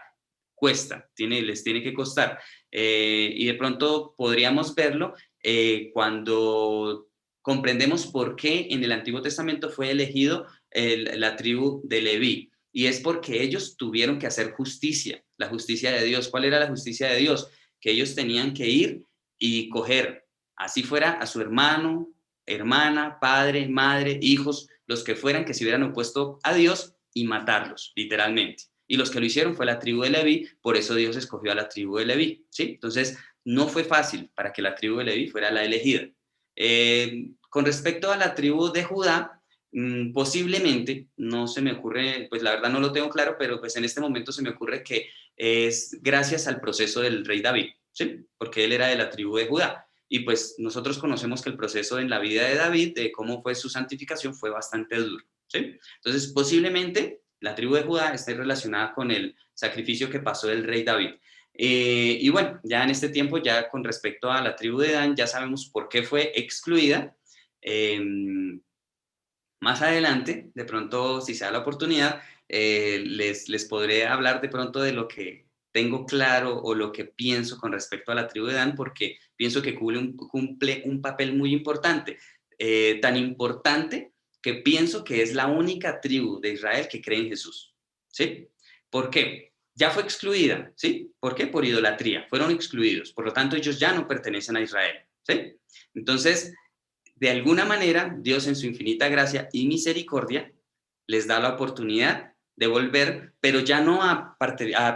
cuesta, les tiene que costar. Y de pronto podríamos verlo cuando comprendemos por qué en el Antiguo Testamento fue elegido la tribu de Leví. Y es porque ellos tuvieron que hacer justicia, la justicia de Dios. ¿Cuál era la justicia de Dios? Que ellos tenían que ir y coger, así fuera, a su hermano, hermana, padre, madre, hijos, los que fueran que se hubieran opuesto a Dios y matarlos, literalmente. Y los que lo hicieron fue la tribu de Leví, por eso Dios escogió a la tribu de Leví, ¿sí? Entonces, no fue fácil para que la tribu de Leví fuera la elegida. Con respecto a la tribu de Judá, posiblemente, no se me ocurre, pues la verdad no lo tengo claro, pero pues en este momento se me ocurre que es gracias al proceso del rey David, ¿sí? Porque él era de la tribu de Judá. Y pues nosotros conocemos que el proceso en la vida de David, de cómo fue su santificación, fue bastante duro, ¿sí? Entonces, posiblemente la tribu de Judá esté relacionada con el sacrificio que pasó el rey David. Y bueno, ya en este tiempo, ya con respecto a la tribu de Dan, ya sabemos por qué fue excluida. Eh, Más adelante, de pronto, si se da la oportunidad, les podré hablar de pronto de lo que tengo claro o lo que pienso con respecto a la tribu de Dan, porque pienso que cumple un papel muy importante, tan importante que pienso que es la única tribu de Israel que cree en Jesús, ¿sí? ¿Por qué? Ya fue excluida, ¿sí? ¿Por qué? Por idolatría, fueron excluidos, por lo tanto ellos ya no pertenecen a Israel, ¿sí? Entonces, de alguna manera, Dios en su infinita gracia y misericordia les da la oportunidad de volver, pero ya no a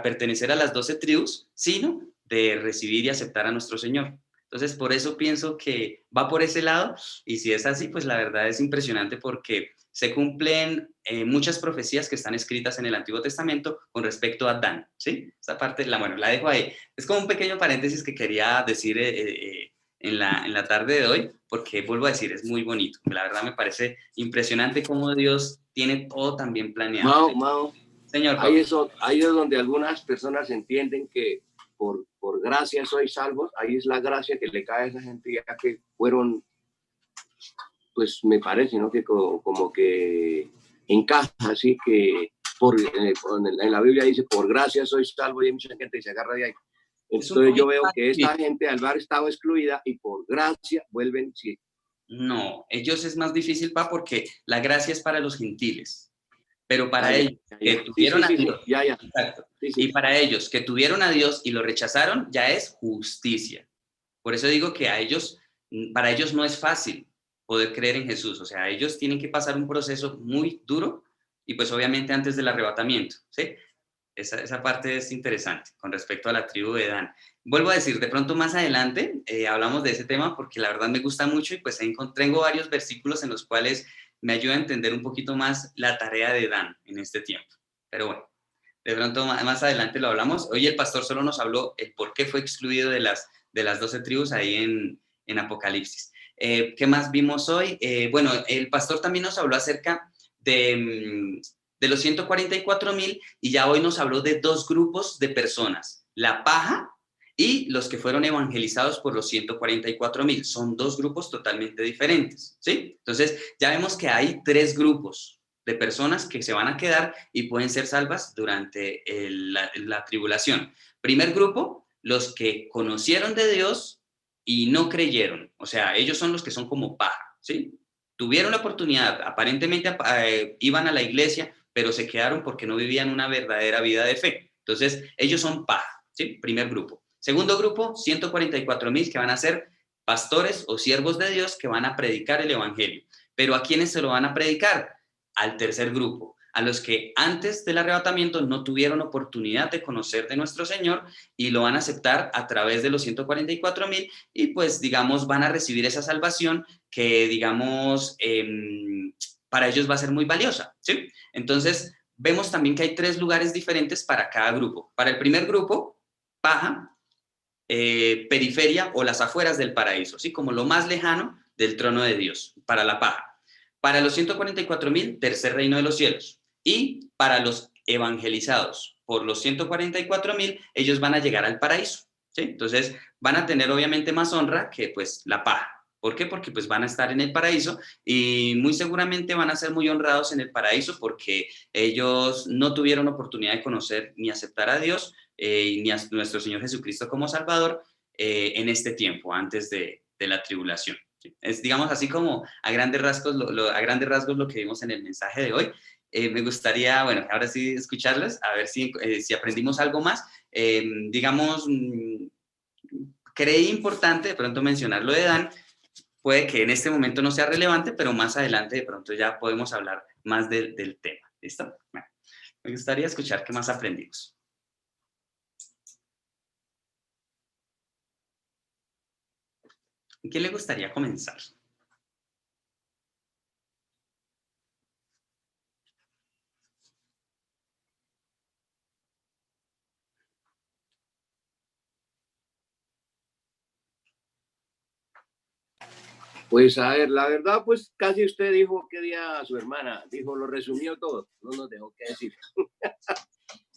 pertenecer a las 12 tribus, sino de recibir y aceptar a nuestro Señor. Entonces, por eso pienso que va por ese lado, y si es así, pues la verdad es impresionante porque se cumplen muchas profecías que están escritas en el Antiguo Testamento con respecto a Dan, ¿sí? Esta parte, bueno, la dejo ahí. Es como un pequeño paréntesis que quería decir en la tarde de hoy, porque vuelvo a decir, es muy bonito. La verdad me parece impresionante cómo Dios tiene todo tan bien planeado. Mao, Señor ahí Pablo. es donde algunas personas entienden que por gracia sois salvos. Ahí es la gracia que le cae a esa gente ya que fueron, pues me parece, ¿no? Que como que encaja, así que en la Biblia dice, por gracia sois salvos, y hay mucha gente que se agarra de ahí. Entonces yo veo que esta gente al haber estado excluida y por gracia vuelven, sí, No, ellos es más difícil, porque la gracia es para los gentiles, pero para Ah, ya, ellos ya. que Sí, tuvieron sí, a sí, sí, Dios, ya, ya. exacto, Sí, y sí. para ellos que tuvieron a Dios y lo rechazaron, ya es justicia. Por eso digo que para ellos no es fácil poder creer en Jesús, o sea, ellos tienen que pasar un proceso muy duro y pues obviamente antes del arrebatamiento, ¿sí? Esa parte es interesante con respecto a la tribu de Dan. Vuelvo a decir, de pronto más adelante hablamos de ese tema porque la verdad me gusta mucho y pues tengo varios versículos en los cuales me ayuda a entender un poquito más la tarea de Dan en este tiempo. Pero bueno, de pronto más adelante lo hablamos. Hoy el pastor solo nos habló el por qué fue excluido de las 12 tribus ahí en Apocalipsis. ¿Qué más vimos hoy? Bueno, el pastor también nos habló acerca de los 144,000 y ya hoy nos habló de dos grupos de personas, la paja y los que fueron evangelizados por los 144,000. Son dos grupos totalmente diferentes, ¿sí? Entonces ya vemos que hay tres grupos de personas que se van a quedar y pueden ser salvas durante la tribulación. Primer grupo, los que conocieron de Dios y no creyeron, o sea, ellos son los que son como paja, ¿sí? Tuvieron la oportunidad, aparentemente iban a la iglesia, pero se quedaron porque no vivían una verdadera vida de fe. Entonces, ellos son paja, ¿sí? Primer grupo. Segundo grupo, 144,000 que van a ser pastores o siervos de Dios que van a predicar el evangelio. Pero ¿a quiénes se lo van a predicar? Al tercer grupo, a los que antes del arrebatamiento no tuvieron oportunidad de conocer de nuestro Señor y lo van a aceptar a través de los 144,000 y pues digamos van a recibir esa salvación que digamos para ellos va a ser muy valiosa, ¿sí? Entonces vemos también que hay tres lugares diferentes para cada grupo. Para el primer grupo, paja, periferia o las afueras del paraíso, ¿sí? Como lo más lejano del trono de Dios, para la paja. Para los 144,000, tercer reino de los cielos. Y para los evangelizados por los 144,000, ellos van a llegar al paraíso, ¿sí? Entonces van a tener obviamente más honra que pues la paja. ¿Por qué? Porque pues van a estar en el paraíso y muy seguramente van a ser muy honrados en el paraíso porque ellos no tuvieron oportunidad de conocer ni aceptar a Dios ni a nuestro Señor Jesucristo como Salvador en este tiempo, antes de la tribulación. Es, digamos, así como a grandes rasgos a grandes rasgos lo que vimos en el mensaje de hoy. Me gustaría, bueno, ahora sí escucharlos, a ver si aprendimos algo más. Digamos, creí importante de pronto mencionar lo de Dan. Puede que en este momento no sea relevante, pero más adelante de pronto ya podemos hablar más del tema. ¿Listo? Bueno, me gustaría escuchar qué más aprendimos. ¿En qué le gustaría comenzar? Pues a ver, la verdad, pues casi usted dijo que día a su hermana, dijo, lo resumió todo, no nos dejó qué decir.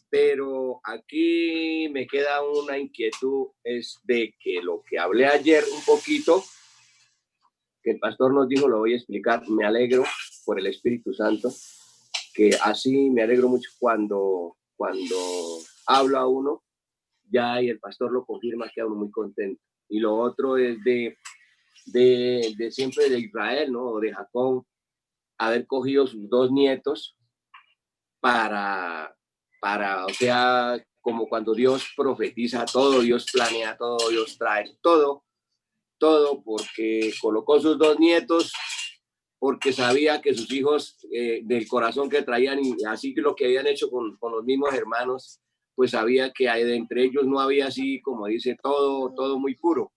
Pero aquí me queda una inquietud, es de que lo que hablé ayer un poquito, que el pastor nos dijo, lo voy a explicar, me alegro por el Espíritu Santo, que así me alegro mucho cuando habla uno, ya y el pastor lo confirma, queda uno muy contento. Y lo otro es de siempre de Israel, ¿no? O de Jacob, haber cogido sus dos nietos para, o sea, como cuando Dios profetiza todo, Dios planea todo, Dios trae todo, porque colocó sus dos nietos, porque sabía que sus hijos del corazón que traían, y así que lo que habían hecho con los mismos hermanos, pues sabía que de entre ellos no había así, como dice, todo muy puro.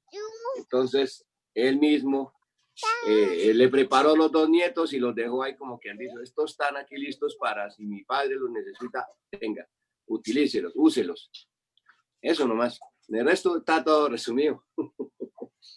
Entonces, él mismo le preparó los dos nietos y los dejó ahí como que han dicho, estos están aquí listos para, si mi padre los necesita, tenga, utilícelos, úselos. Eso nomás. El resto está todo resumido.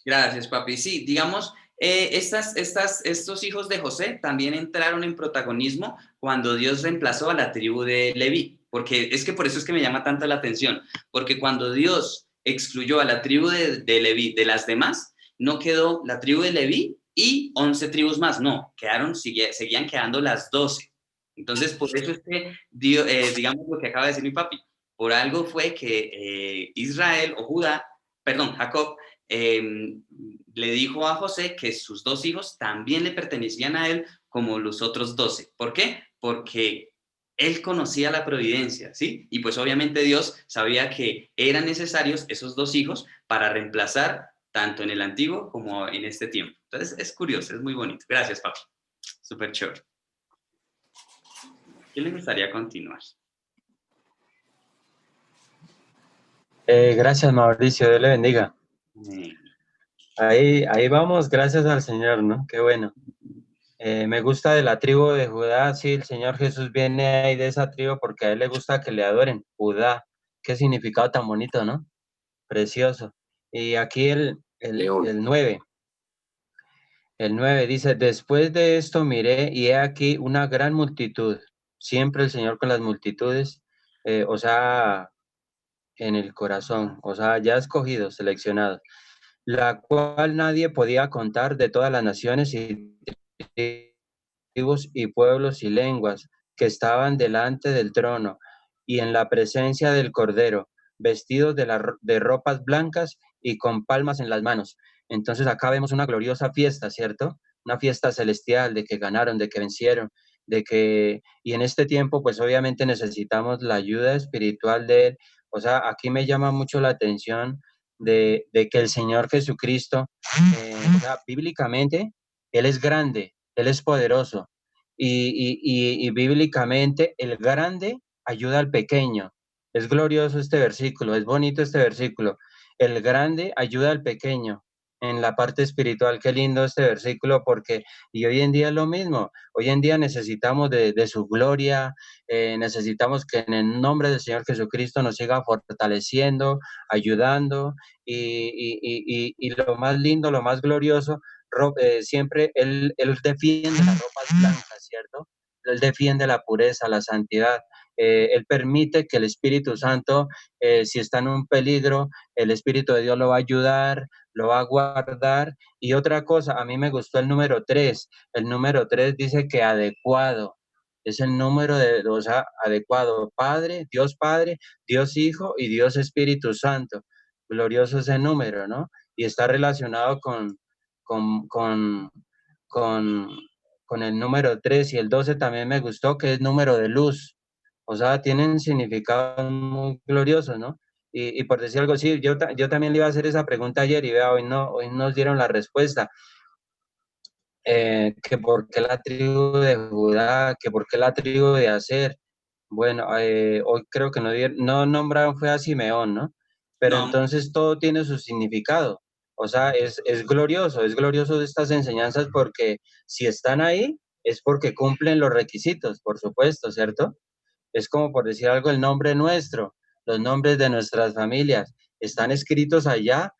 Gracias, papi. Sí, digamos, estos hijos de José también entraron en protagonismo cuando Dios reemplazó a la tribu de Leví, porque es que por eso es que me llama tanto la atención, porque cuando Dios excluyó a la tribu de Leví de las demás, no quedó la tribu de Leví y 11 tribus más, no, seguían quedando las 12. Entonces, por eso es que, digamos lo que acaba de decir mi papi, por algo fue que Israel o Judá, perdón, Jacob, le dijo a José que sus 2 hijos también le pertenecían a él como los otros 12. ¿Por qué? Porque él conocía la providencia, ¿sí? Y pues obviamente Dios sabía que eran necesarios esos 2 hijos para reemplazar tanto en el antiguo como en este tiempo. Entonces es curioso, es muy bonito. Gracias, papi. Súper chévere. ¿Quién le gustaría continuar? Gracias, Mauricio, Dios le bendiga. Eh, Ahí vamos, gracias al Señor, ¿no? Qué bueno. Me gusta de la tribu de Judá, sí, el Señor Jesús viene ahí de esa tribu porque a él le gusta que le adoren. Judá, qué significado tan bonito, ¿no? Precioso. Y aquí León. el 9 dice, después de esto miré y he aquí una gran multitud. Siempre el Señor con las multitudes, o sea, en el corazón, o sea, ya escogidos, seleccionados, la cual nadie podía contar, de todas las naciones y tribus y pueblos y lenguas que estaban delante del trono y en la presencia del Cordero, vestidos de ropas blancas y con palmas en las manos. Entonces acá vemos una gloriosa fiesta, ¿cierto? Una fiesta celestial de que ganaron, de que vencieron, y en este tiempo pues obviamente necesitamos la ayuda espiritual de Él. O sea, aquí me llama mucho la atención de que el Señor Jesucristo, o sea, bíblicamente, Él es grande, Él es poderoso. Y bíblicamente el grande ayuda al pequeño. Es glorioso este versículo, es bonito este versículo. El grande ayuda al pequeño en la parte espiritual. Qué lindo este versículo porque, y hoy en día es lo mismo, hoy en día necesitamos de su gloria, necesitamos que en el nombre del Señor Jesucristo nos siga fortaleciendo, ayudando y lo más lindo, lo más glorioso, siempre él defiende las ropas blancas, ¿cierto? Él defiende la pureza, la santidad. Él permite que el Espíritu Santo, si está en un peligro, el Espíritu de Dios lo va a ayudar, lo va a guardar. Y otra cosa, a mí me gustó el número 3. El número 3 dice que adecuado. Es el número o sea, adecuado. Padre, Dios Hijo y Dios Espíritu Santo. Glorioso ese número, ¿no? Y está relacionado con, con, con, con el número 3 y el 12 también me gustó, que es número de luz. O sea, tienen significados muy gloriosos, ¿no? Y por decir algo, sí, yo también le iba a hacer esa pregunta ayer y vea, hoy nos dieron la respuesta. Que por qué la tribu de Judá, que por qué la tribu de Aser. Bueno, hoy creo que no nombraron fue a Simeón, ¿no? Pero no, entonces todo tiene su significado. O sea, es glorioso de estas enseñanzas porque si están ahí es porque cumplen los requisitos, por supuesto, ¿cierto? Es como por decir algo, el nombre nuestro, los nombres de nuestras familias, están escritos allá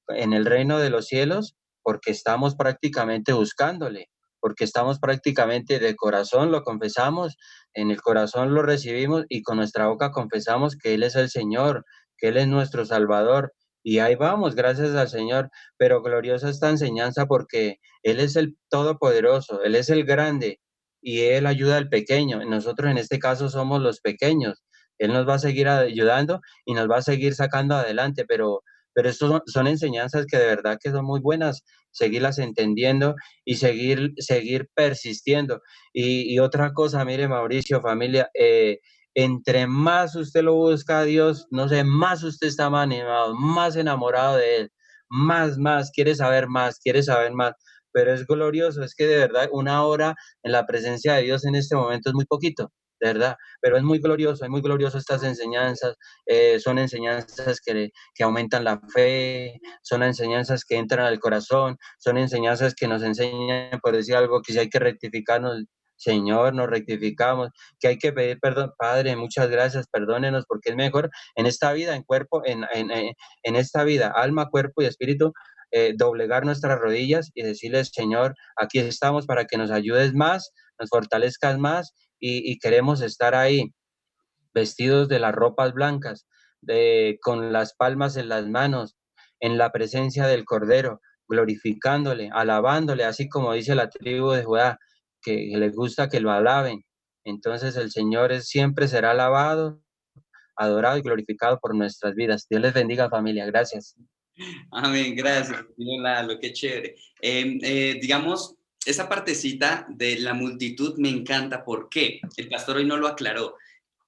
en el reino de los cielos porque estamos prácticamente buscándole, porque estamos prácticamente de corazón lo confesamos, en el corazón lo recibimos y con nuestra boca confesamos que Él es el Señor, que Él es nuestro Salvador. Y ahí vamos, gracias al Señor. Pero gloriosa esta enseñanza porque Él es el Todopoderoso, Él es el grande, y Él ayuda al pequeño. Nosotros en este caso somos los pequeños. Él nos va a seguir ayudando y nos va a seguir sacando adelante, pero estos son enseñanzas que de verdad que son muy buenas, seguirlas entendiendo y seguir persistiendo. Y otra cosa, mire Mauricio, familia, entre más usted lo busca a Dios, no sé, más usted está más animado, más enamorado de Él, quiere saber más, pero es glorioso, es que de verdad una hora en la presencia de Dios en este momento es muy poquito, de verdad, pero es muy glorioso estas enseñanzas, son enseñanzas que aumentan la fe, son enseñanzas que entran al corazón, son enseñanzas que nos enseñan, por decir algo, que si hay que rectificarnos, Señor, nos rectificamos, que hay que pedir perdón, Padre, muchas gracias, perdónenos, porque es mejor en esta vida, en esta vida, alma, cuerpo y espíritu, doblegar nuestras rodillas y decirles, Señor, aquí estamos para que nos ayudes más, nos fortalezcas más y queremos estar ahí vestidos de las ropas blancas, con las palmas en las manos, en la presencia del Cordero, glorificándole, alabándole, así como dice la tribu de Judá, que les gusta que lo alaben. Entonces el Señor siempre será alabado, adorado y glorificado por nuestras vidas. Dios les bendiga, familia. Gracias. Amén, gracias, señor Lalo, qué chévere. Digamos, esa partecita de la multitud me encanta. ¿Por qué? El pastor hoy no lo aclaró.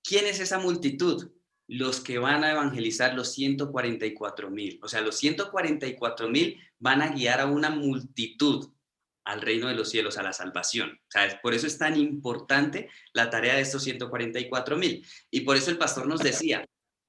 ¿Quién es esa multitud? Los que van a evangelizar los 144,000. O sea, los 144,000 van a guiar a una multitud al reino de los cielos, a la salvación. O sea, por eso es tan importante la tarea de estos 144,000. Y por eso el pastor nos decía,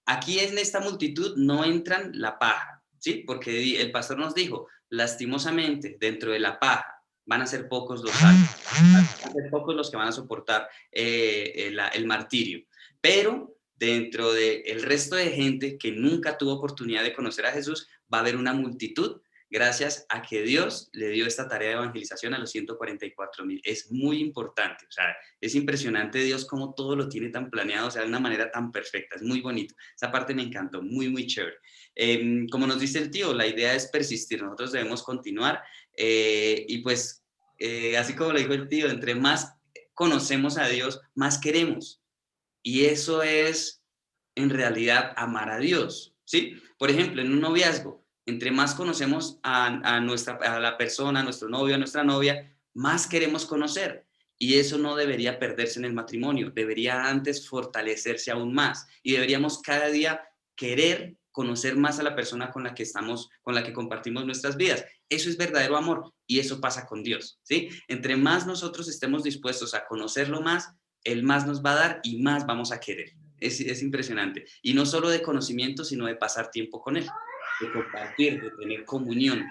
aquí en esta multitud no entran la paja, ¿sí? Porque el pastor nos dijo, lastimosamente, dentro de la paja van a ser pocos los salvos, van a ser pocos los que van a soportar el martirio. Pero dentro del resto de gente que nunca tuvo oportunidad de conocer a Jesús, va a haber una multitud gracias a que Dios le dio esta tarea de evangelización a los 144,000. Es muy importante, o sea, es impresionante Dios cómo todo lo tiene tan planeado, o sea, de una manera tan perfecta, es muy bonito. Esa parte me encantó, muy, muy chévere. Como nos dice el tío, la idea es persistir, nosotros debemos continuar y pues, así como lo dijo el tío, entre más conocemos a Dios, más queremos. Y eso es, en realidad, amar a Dios, ¿sí? Por ejemplo, en un noviazgo, entre más conocemos a la persona, a nuestro novio, a nuestra novia, más queremos conocer. Y eso no debería perderse en el matrimonio, debería antes fortalecerse aún más. Y deberíamos cada día querer conocer más a la persona con la que estamos, con la que compartimos nuestras vidas. Eso es verdadero amor y eso pasa con Dios, ¿sí? Entre más nosotros estemos dispuestos a conocerlo más, Él más nos va a dar y más vamos a querer. Es impresionante. Y no solo de conocimiento, sino de pasar tiempo con Él, de compartir, de tener comunión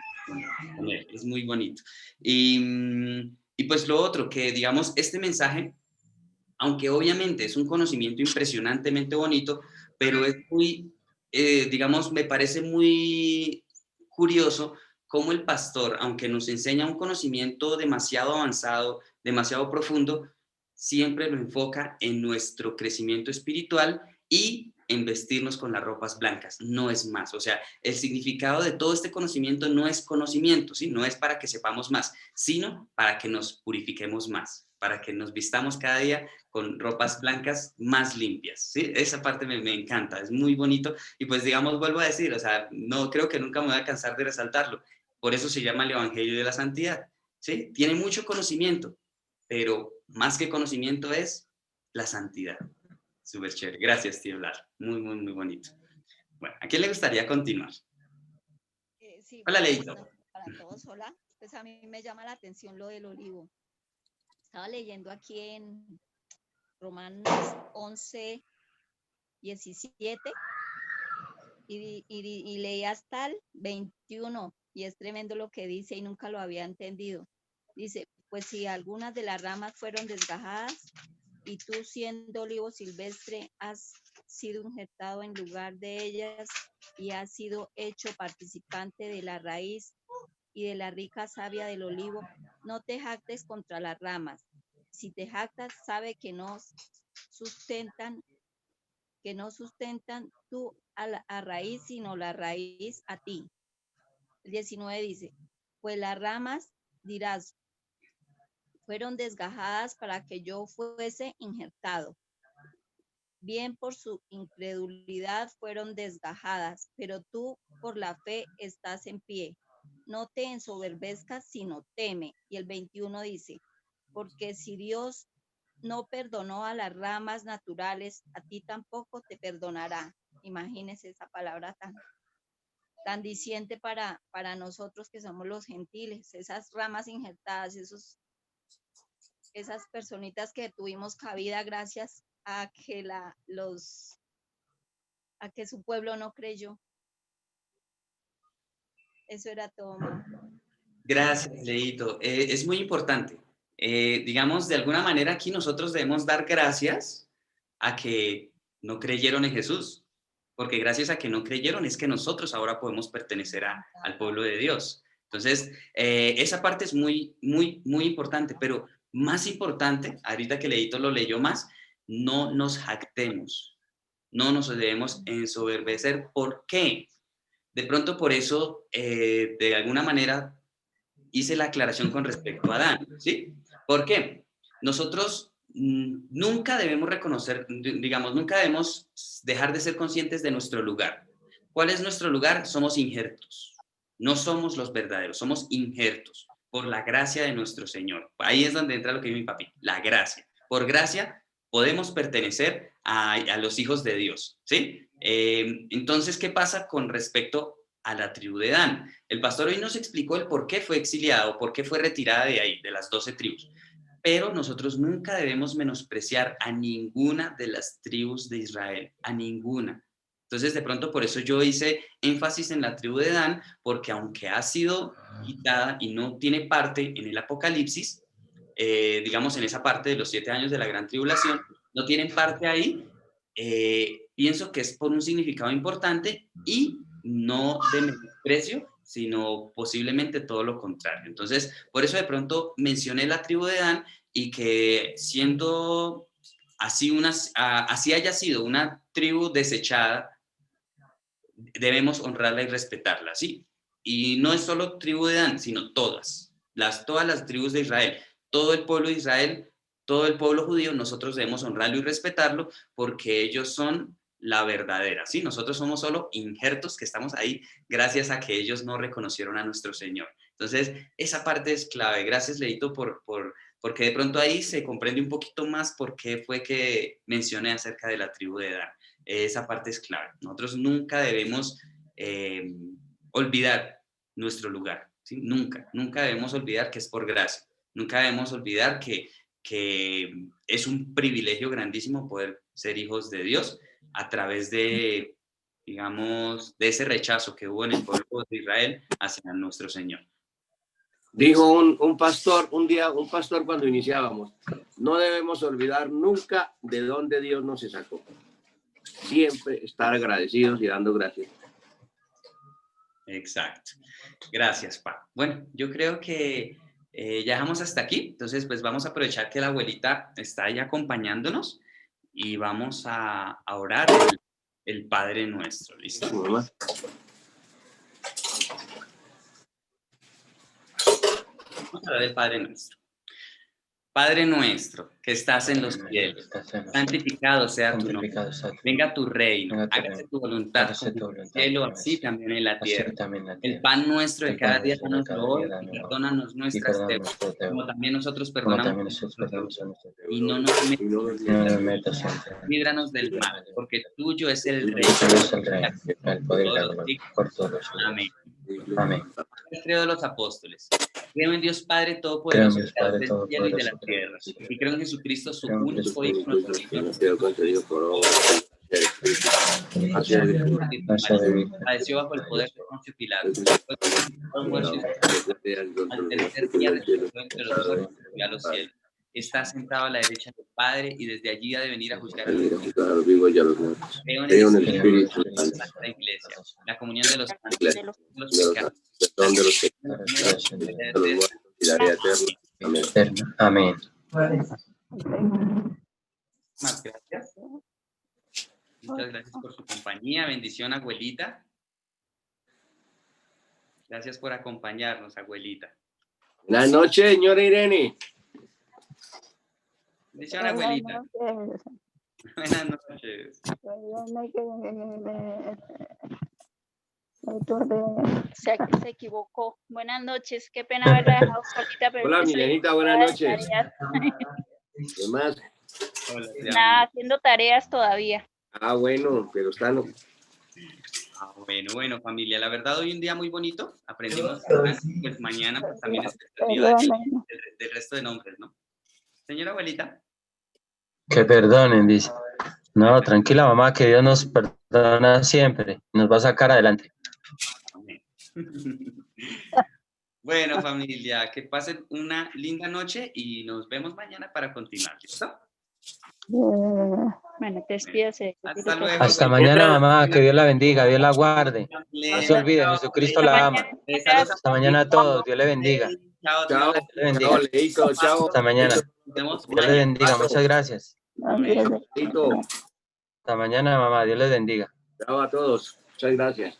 con Él. Es muy bonito. Y pues lo otro, que digamos, este mensaje, aunque obviamente es un conocimiento impresionantemente bonito, pero es muy, digamos, me parece muy curioso cómo el pastor, aunque nos enseña un conocimiento demasiado avanzado, demasiado profundo, siempre lo enfoca en nuestro crecimiento espiritual y en vestirnos con las ropas blancas, no es más. O sea, el significado de todo este conocimiento no es conocimiento, ¿sí? No es para que sepamos más, sino para que nos purifiquemos más, para que nos vistamos cada día con ropas blancas más limpias, ¿sí? Esa parte me encanta, es muy bonito y pues digamos, vuelvo a decir, o sea, no creo que nunca me voy a cansar de resaltarlo, por eso se llama el Evangelio de la Santidad, ¿sí? Tiene mucho conocimiento, pero más que conocimiento es la santidad. Súper chévere. Gracias, tío Lar. Muy, muy, muy bonito. Bueno, ¿a quién le gustaría continuar? Sí, Hola, buenas Leito. noches para todos. Hola. Pues a mí me llama la atención lo del olivo. Estaba leyendo aquí en Romanos 11, 17 y leí hasta el 21 y es tremendo lo que dice y nunca lo había entendido. Dice, pues si algunas de las ramas fueron desgajadas y tú siendo olivo silvestre has sido injertado en lugar de ellas y has sido hecho participante de la raíz y de la rica savia del olivo, no te jactes contra las ramas. Si te jactas, sabe sustentan, que no sustentan tú a raíz, sino la raíz a ti. El 19 dice, pues las ramas, dirás, fueron desgajadas para que yo fuese injertado. Bien por su incredulidad fueron desgajadas, pero tú por la fe estás en pie. No te ensoberbezcas, sino teme. Y el 21 dice, porque si Dios no perdonó a las ramas naturales, a ti tampoco te perdonará. Imagínese esa palabra tan diciente para nosotros que somos los gentiles, esas ramas injertadas, esas personitas que tuvimos cabida gracias a que a que su pueblo no creyó. Eso era todo, mamá. Gracias, Leito. Es muy importante. Digamos, de alguna manera aquí nosotros debemos dar gracias a que no creyeron en Jesús, porque gracias a que no creyeron es que nosotros ahora podemos pertenecer al pueblo de Dios. Entonces, esa parte es muy, muy, muy importante, pero más importante, ahorita que Leito lo leyó más, no nos jactemos, no nos debemos ensoberbecer. ¿Por qué? De pronto por eso, de alguna manera, hice la aclaración con respecto a Adán, ¿sí? ¿Por qué? Nosotros nunca debemos reconocer, digamos, nunca debemos dejar de ser conscientes de nuestro lugar. ¿Cuál es nuestro lugar? Somos injertos. No somos los verdaderos, somos injertos por la gracia de nuestro Señor. Ahí es donde entra lo que dijo mi papi, la gracia. Por gracia podemos pertenecer a los hijos de Dios, ¿sí? Entonces, ¿qué pasa con respecto a la tribu de Dan? El pastor hoy nos explicó el por qué fue exiliado, por qué fue retirada de ahí, de las 12 tribus. Pero nosotros nunca debemos menospreciar a ninguna de las tribus de Israel, a ninguna. Entonces, de pronto, por eso yo hice énfasis en la tribu de Dan, porque aunque ha sido quitada y no tiene parte en el Apocalipsis, digamos en esa parte de los 7 años de la gran tribulación, no tienen parte ahí, pienso que es por un significado importante y no de menosprecio, sino posiblemente todo lo contrario. Entonces, por eso de pronto mencioné la tribu de Dan y que siendo así, así haya sido una tribu desechada, debemos honrarla y respetarla, ¿sí? Y no es solo tribu de Dan, sino todas las tribus de Israel, todo el pueblo de Israel, todo el pueblo judío, nosotros debemos honrarlo y respetarlo porque ellos son la verdadera, ¿sí? Nosotros somos solo injertos que estamos ahí gracias a que ellos no reconocieron a nuestro Señor. Entonces, esa parte es clave. Gracias, Leito, porque de pronto ahí se comprende un poquito más por qué fue que mencioné acerca de la tribu de Dan. Esa parte es clave. Nosotros nunca debemos olvidar nuestro lugar, ¿sí? Nunca debemos olvidar que es por gracia. Nunca debemos olvidar que es un privilegio grandísimo poder ser hijos de Dios a través de, digamos, de ese rechazo que hubo en el pueblo de Israel hacia nuestro Señor. Dijo un pastor, un día, un pastor cuando iniciábamos, no debemos olvidar nunca de dónde Dios nos sacó. Siempre estar agradecidos y dando gracias. Exacto. Gracias, Pa. Bueno, yo creo que ya dejamos hasta aquí. Entonces, pues vamos a aprovechar que la abuelita está ahí acompañándonos y vamos a orar el Padre Nuestro. ¿Listo? Mamá. Vamos a orar el Padre Nuestro. Padre nuestro, que estás en los cielos, santificado sea tu nombre. Venga tu reino, hágase tu voluntad como en el cielo, así también en la tierra. El pan nuestro de cada día, danoslo hoy, y perdónanos nuestras deudas, como también nosotros perdonamos a nuestros deudores. Y no nos metas, líbranos del mal, porque tuyo es el reino, el poder y la gloria por todos los siglos. Amén. Amén. Creo de los apóstoles. Creo en Dios Padre Todopoderoso, del cielo y de la tierra. Y creo en Jesucristo, su único Hijo, nuestro Señor. Padeció bajo el poder de Poncio Pilato. Al tercer día resucitó entre los muertos y subió a los cielos. Está sentado a la derecha del Padre y desde allí ha de venir a juzgar a los vivos y a los muertos. Creo en el Espíritu de la Santa Iglesia, la comunión de los santos, los pecados, perdón de los pecados, de los muertos y la vida eterna. Amén. Más gracias. Muchas gracias por su compañía. Bendición, abuelita. Gracias por acompañarnos, abuelita. Buenas noches, señora Irene. Bendición, abuelita. Buenas noches. Se equivocó. Buenas noches. Qué pena haberla dejado solita. Pero hola, Milenita. Buenas noches. ¿Qué más? Hola, nada, haciendo tareas todavía. Ah, bueno, pero están... Bueno, familia, la verdad hoy un día muy bonito, aprendimos, pues mañana pues también es expectativa del resto de nombres, ¿no? Señora abuelita. Que perdonen, dice. No, tranquila mamá, que Dios nos perdona siempre, nos va a sacar adelante. Amén. Bueno, familia, que pasen una linda noche y nos vemos mañana para continuar, ¿listo? Bueno, despídase. Hasta luego. Hasta mañana, mamá, que Dios la bendiga, Dios la guarde. No se olvide, Jesucristo la ama. Hasta mañana a todos, Dios le bendiga. Chao, Dios le bendiga. Leito, chao. Hasta mañana. Dios le bendiga, muchas gracias. Leito. Hasta mañana, mamá, Dios les bendiga. Chao a todos, muchas gracias.